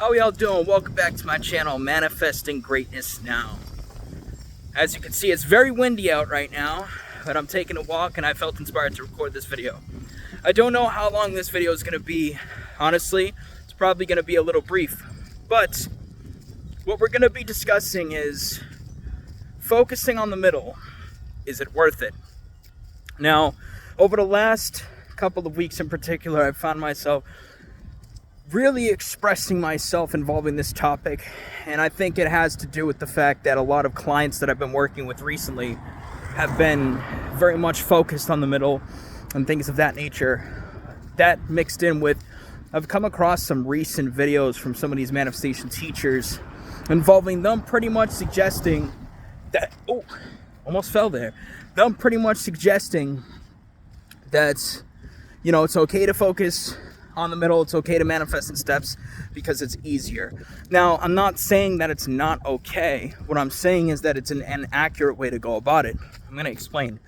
How y'all doing? Welcome back to my channel, Manifesting Greatness Now. As you can see, it's very windy out right now, but I'm taking a walk and I felt inspired to record this video. I don't know how long this video is going to be. Honestly, it's probably going to be a little brief. But what we're going to be discussing is focusing on the middle. Is it worth it? Now, over the last couple of weeks in particular, I've found myself really expressing myself involving this topic, and I think it has to do with the fact that a lot of clients that I've been working with recently have been very much focused on the middle and things of that nature. That mixed in with, I've come across some recent videos from some of these manifestation teachers involving them pretty much suggesting that, almost fell there, them pretty much suggesting that, you know, it's okay to focus on the middle, it's okay to manifest in steps because it's easier. Now, I'm not saying that it's not okay. What I'm saying is that it's an accurate way to go about it. I'm going to explain.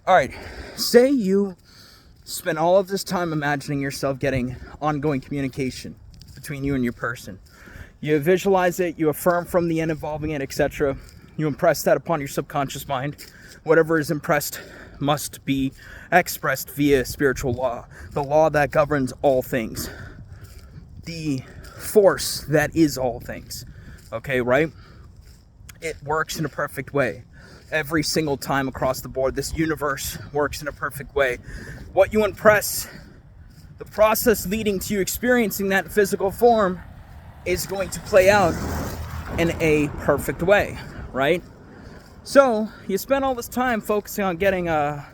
All right, say you spend all of this time imagining yourself getting ongoing communication between you and your person. You visualize it, you affirm from the end, involving it, etc. You impress that upon your subconscious mind. Whatever is impressed must be expressed via spiritual law, the law that governs all things, the force that is all things. Okay, right? It works in a perfect way. Every single time across the board, this universe works in a perfect way. What you impress, the process leading to you experiencing that physical form is going to play out in a perfect way, right? So, you spend all this time focusing on getting a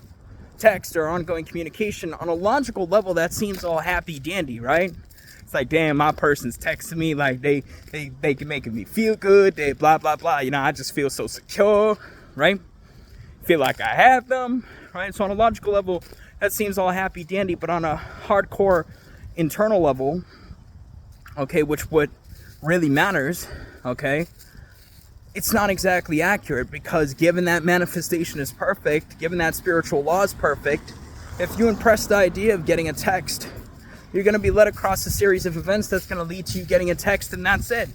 text or ongoing communication. On a logical level, that seems all happy dandy, right? It's like, damn, my person's texting me, like they can make me feel good, they blah blah blah, you know, I just feel so secure, right? Feel like I have them, right? So on a logical level, that seems all happy dandy, but on a hardcore internal level, okay, which what really matters, okay, it's not exactly accurate, because given that manifestation is perfect, given that spiritual law is perfect, if you impress the idea of getting a text, you're going to be led across a series of events that's going to lead to you getting a text, and that's it.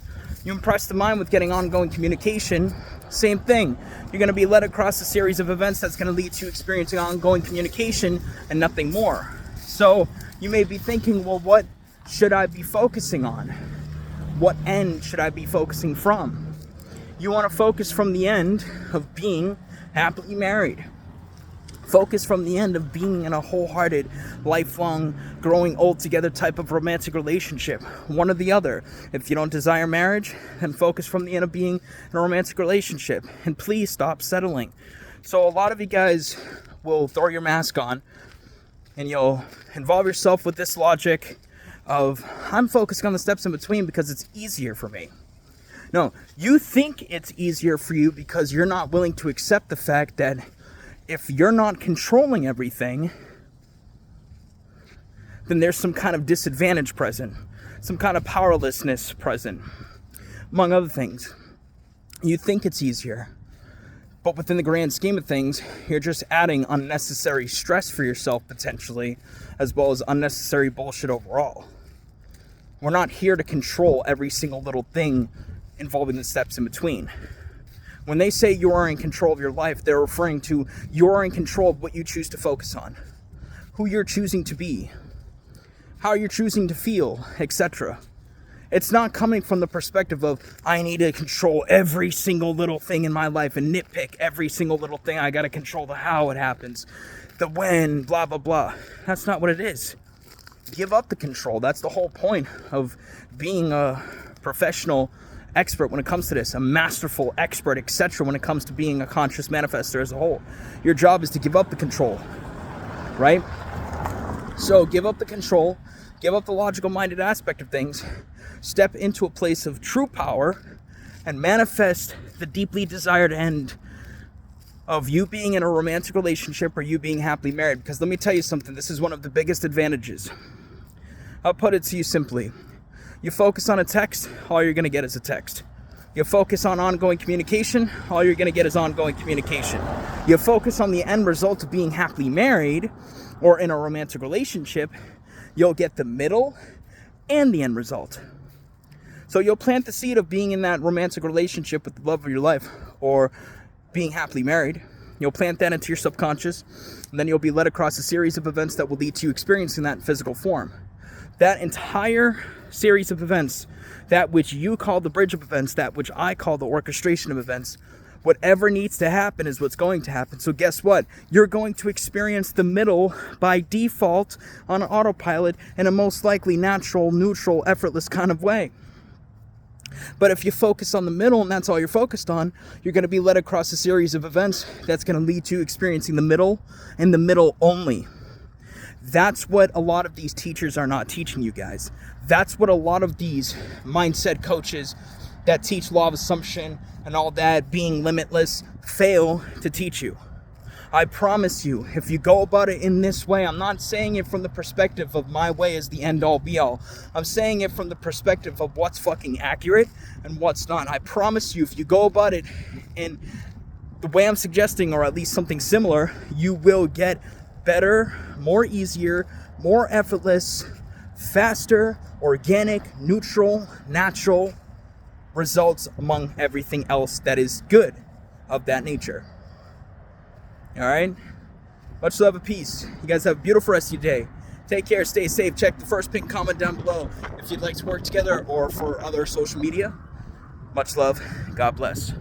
You impress the mind with getting ongoing communication, same thing. You're going to be led across a series of events that's going to lead to you experiencing ongoing communication and nothing more. So you may be thinking, well, what should I be focusing on? What end should I be focusing from? You want to focus from the end of being happily married. Focus from the end of being in a wholehearted, lifelong, growing old together type of romantic relationship. One or the other. If you don't desire marriage, then focus from the end of being in a romantic relationship. And please stop settling. So a lot of you guys will throw your mask on and you'll involve yourself with this logic of, I'm focusing on the steps in between because it's easier for me. No, you think it's easier for you because you're not willing to accept the fact that if you're not controlling everything, then there's some kind of disadvantage present, some kind of powerlessness present, among other things. You think it's easier, but within the grand scheme of things, you're just adding unnecessary stress for yourself potentially, as well as unnecessary bullshit overall. We're not here to control every single little thing involving the steps in between. When they say you are in control of your life, they're referring to you are in control of what you choose to focus on, who you're choosing to be, how you're choosing to feel, etc. It's not coming from the perspective of, I need to control every single little thing in my life and nitpick every single little thing. I got to control the how it happens, the when, blah, blah, blah. That's not what it is. Give up the control. That's the whole point of being a professional expert when it comes to this, a masterful expert, etc. when it comes to being a conscious manifester as a whole. Your job is to give up the control, right? So give up the control, give up the logical minded aspect of things, step into a place of true power and manifest the deeply desired end of you being in a romantic relationship or you being happily married. Because let me tell you something, this is one of the biggest advantages. I'll put it to you simply. You focus on a text, all you're going to get is a text. You focus on ongoing communication, all you're going to get is ongoing communication. You focus on the end result of being happily married or in a romantic relationship, you'll get the middle and the end result. So you'll plant the seed of being in that romantic relationship with the love of your life, or being happily married. You'll plant that into your subconscious, and then you'll be led across a series of events that will lead to you experiencing that in physical form. That entire series of events, that which you call the bridge of events, that which I call the orchestration of events, whatever needs to happen is what's going to happen. So guess what? You're going to experience the middle by default on an autopilot in a most likely natural, neutral, effortless kind of way. But if you focus on the middle and that's all you're focused on, you're going to be led across a series of events that's going to lead to experiencing the middle and the middle only. That's what a lot of these teachers are not teaching you guys. That's what a lot of these mindset coaches that teach law of assumption and all that, being limitless, fail to teach you. I promise you, if you go about it in this way, I'm not saying it from the perspective of my way is the end all be all. I'm saying it from the perspective of what's fucking accurate and what's not. I promise you, if you go about it in the way I'm suggesting, or at least something similar, you will get better, more easier, more effortless, faster, organic, neutral, natural results among everything else that is good of that nature. All right? Much love and peace. You guys have a beautiful rest of your day. Take care, stay safe. Check the first pinned comment down below if you'd like to work together or for other social media. Much love. God bless.